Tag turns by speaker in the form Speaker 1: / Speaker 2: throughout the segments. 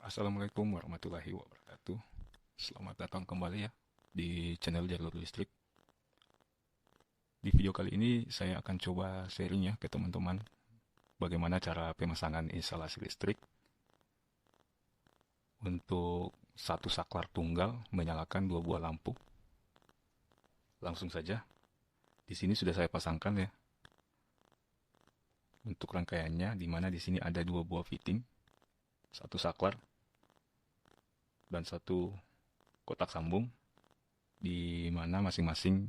Speaker 1: Assalamualaikum warahmatullahi wabarakatuh. Selamat datang kembali ya di channel Jalur Listrik. Di video kali ini saya akan coba sharing ya ke teman-teman bagaimana cara pemasangan instalasi listrik untuk satu saklar tunggal menyalakan dua buah lampu. Langsung saja, di sini sudah saya pasangkan ya untuk rangkaiannya, di mana di sini ada dua buah fitting, satu saklar dan satu kotak sambung, di mana masing-masing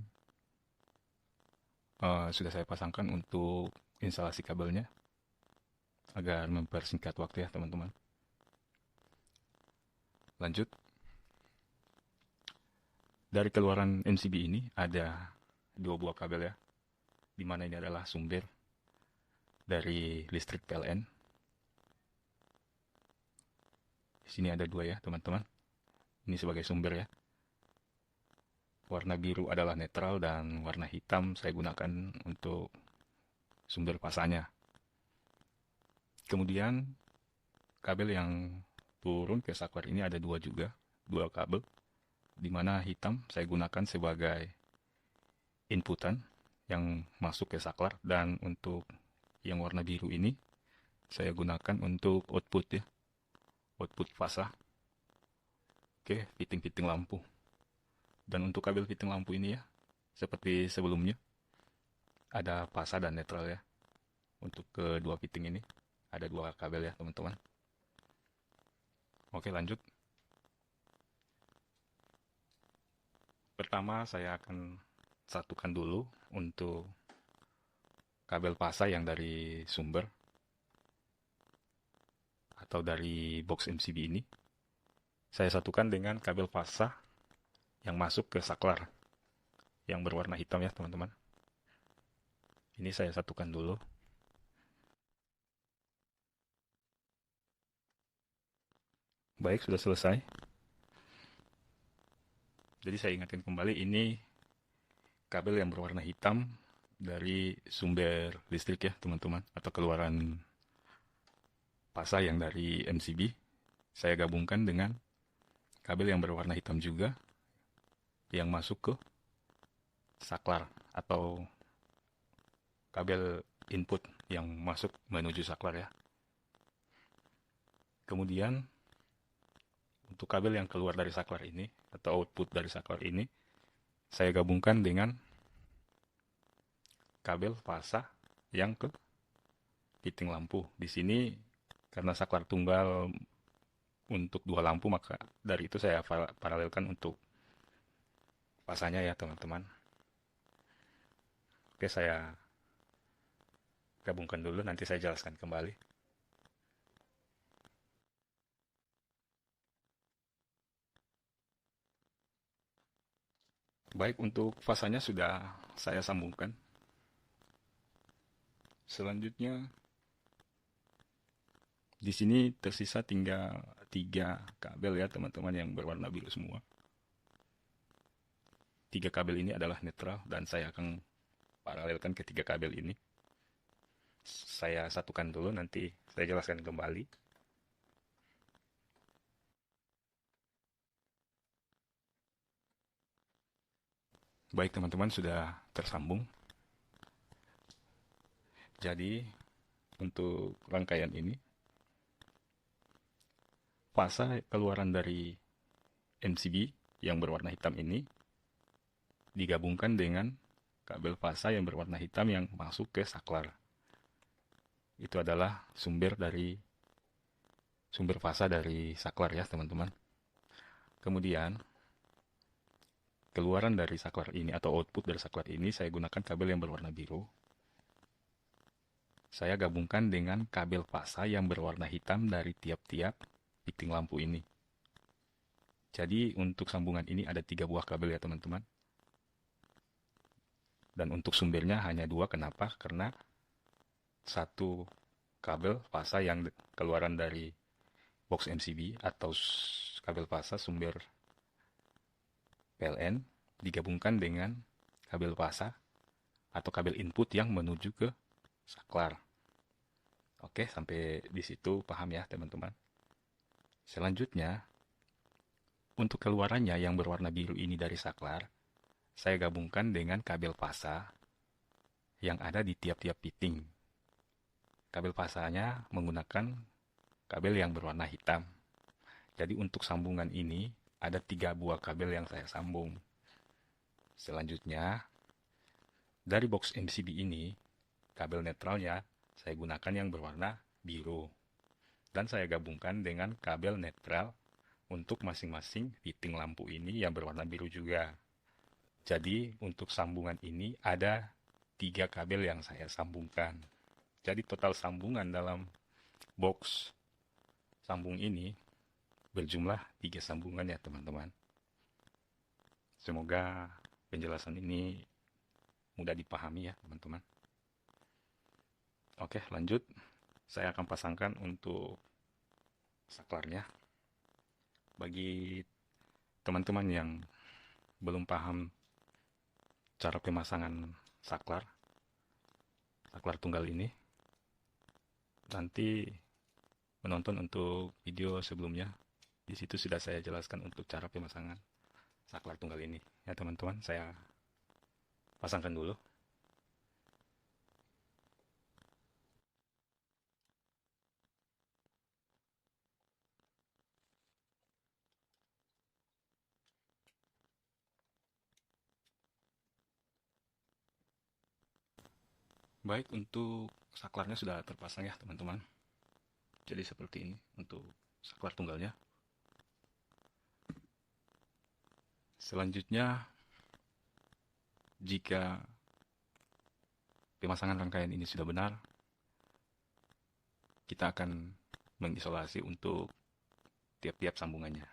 Speaker 1: sudah saya pasangkan untuk instalasi kabelnya agar mempersingkat waktu ya teman-teman. Lanjut, dari keluaran MCB ini ada dua buah kabel ya, di mana ini adalah sumber dari listrik PLN. Di sini ada dua ya teman-teman. Ini sebagai sumber ya. Warna biru adalah netral dan warna hitam saya gunakan untuk sumber pasanya. Kemudian kabel yang turun ke saklar ini ada dua juga, dua kabel, di mana hitam saya gunakan sebagai inputan yang masuk ke saklar, dan untuk yang warna biru ini saya gunakan untuk output ya, output fasa. Oke, fitting-fitting lampu. Dan untuk kabel fitting lampu ini ya, seperti sebelumnya, ada fasa dan netral ya. Untuk kedua fitting ini ada dua kabel ya teman-teman. Oke, lanjut. Pertama saya akan satukan dulu untuk kabel fasa yang dari sumber atau dari box MCB ini. Saya satukan dengan kabel fasa yang masuk ke saklar yang berwarna hitam ya teman-teman. Ini saya satukan dulu. Baik, sudah selesai. Jadi saya ingatkan kembali, ini kabel yang berwarna hitam dari sumber listrik ya teman-teman, atau keluaran fasa yang dari MCB. Saya gabungkan dengan kabel yang berwarna hitam juga yang masuk ke saklar atau kabel input yang masuk menuju saklar ya. Kemudian untuk kabel yang keluar dari saklar ini atau output dari saklar ini saya gabungkan dengan kabel fasa yang ke fitting lampu. Di sini karena saklar tunggal untuk dua lampu, maka dari itu saya paralelkan untuk fasanya ya teman-teman. Oke, saya gabungkan dulu, nanti saya jelaskan kembali. Baik, untuk fasanya sudah saya sambungkan. Selanjutnya, di sini tersisa tinggal 3 kabel ya teman-teman yang berwarna biru semua. 3 kabel ini adalah netral dan saya akan paralelkan ke 3 kabel ini. Saya satukan dulu, nanti saya jelaskan kembali. Baik teman-teman, sudah tersambung. Jadi untuk rangkaian ini, fasa keluaran dari MCB yang berwarna hitam ini digabungkan dengan kabel fasa yang berwarna hitam yang masuk ke saklar. Itu adalah sumber fasa dari saklar ya teman-teman. Kemudian keluaran dari saklar ini atau output dari saklar ini saya gunakan kabel yang berwarna biru. Saya gabungkan dengan kabel fasa yang berwarna hitam dari tiap-tiap fitting lampu ini. Jadi untuk sambungan ini ada 3 buah kabel ya teman-teman. Dan untuk sumbernya hanya 2. Kenapa? Karena satu kabel fasa yang keluaran dari box MCB atau kabel fasa sumber PLN digabungkan dengan kabel fasa atau kabel input yang menuju ke saklar. Oke, sampai di situ paham ya teman-teman. Selanjutnya, untuk keluarannya yang berwarna biru ini dari saklar, saya gabungkan dengan kabel pasa yang ada di tiap-tiap piting. Kabel pasanya menggunakan kabel yang berwarna hitam. Jadi untuk sambungan ini ada 3 buah kabel yang saya sambung. Selanjutnya, dari box MCB ini, kabel netralnya saya gunakan yang berwarna biru. Dan saya gabungkan dengan kabel netral untuk masing-masing fitting lampu ini yang berwarna biru juga. Jadi untuk sambungan ini ada 3 kabel yang saya sambungkan. Jadi total sambungan dalam box sambung ini berjumlah 3 sambungan ya teman-teman. Semoga penjelasan ini mudah dipahami ya teman-teman. Oke, lanjut. Saya akan pasangkan untuk saklarnya. Bagi teman-teman yang belum paham cara pemasangan saklar tunggal ini, nanti menonton untuk video sebelumnya. Di situ sudah saya jelaskan untuk cara pemasangan saklar tunggal ini. Ya teman-teman, saya pasangkan dulu. Baik, untuk saklarnya sudah terpasang ya teman-teman. Jadi seperti ini untuk saklar tunggalnya. Selanjutnya, jika pemasangan rangkaian ini sudah benar, kita akan mengisolasi untuk tiap-tiap sambungannya.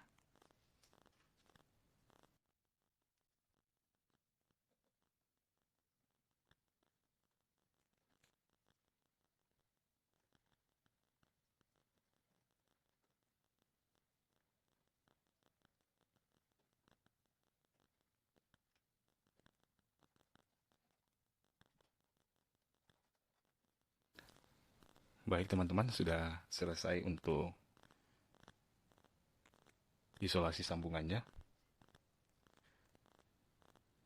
Speaker 1: Baik teman-teman, sudah selesai untuk isolasi sambungannya.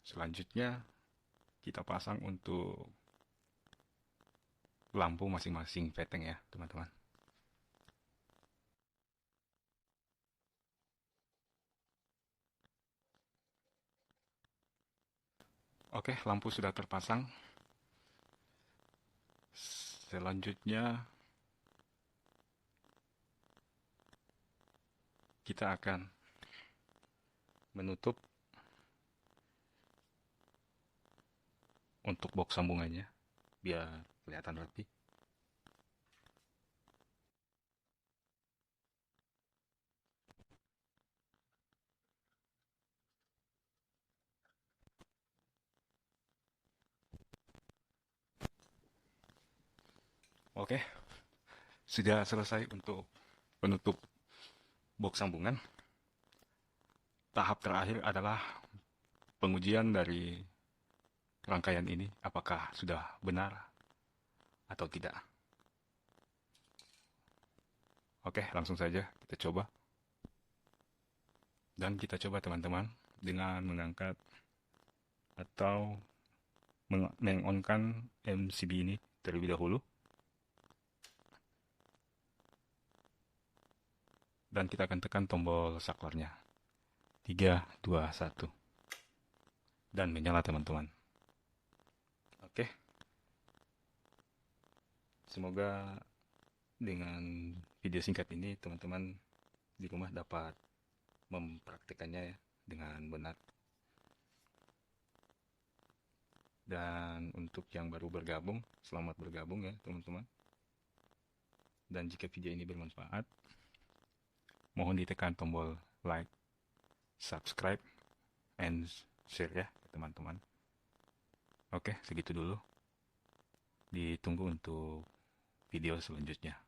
Speaker 1: Selanjutnya, kita pasang untuk lampu masing-masing veteng ya teman-teman. Oke, lampu sudah terpasang. Selanjutnya, kita akan menutup untuk box sambungannya biar kelihatan rapi. Oke, sudah selesai untuk penutup box sambungan. Tahap terakhir adalah pengujian dari rangkaian ini, apakah sudah benar atau tidak. Oke, langsung saja kita coba. Dan kita coba teman-teman dengan mengangkat atau mengonkan MCB ini terlebih dahulu. Dan kita akan tekan tombol saklarnya. 3, 2, 1. Dan menyala teman-teman. Oke. Semoga dengan video singkat ini teman-teman di rumah dapat mempraktikannya ya dengan benar. Dan untuk yang baru bergabung, selamat bergabung ya teman-teman. Dan jika video ini bermanfaat, mohon ditekan tombol like, subscribe, and share ya teman-teman. Oke, segitu dulu. Ditunggu untuk video selanjutnya.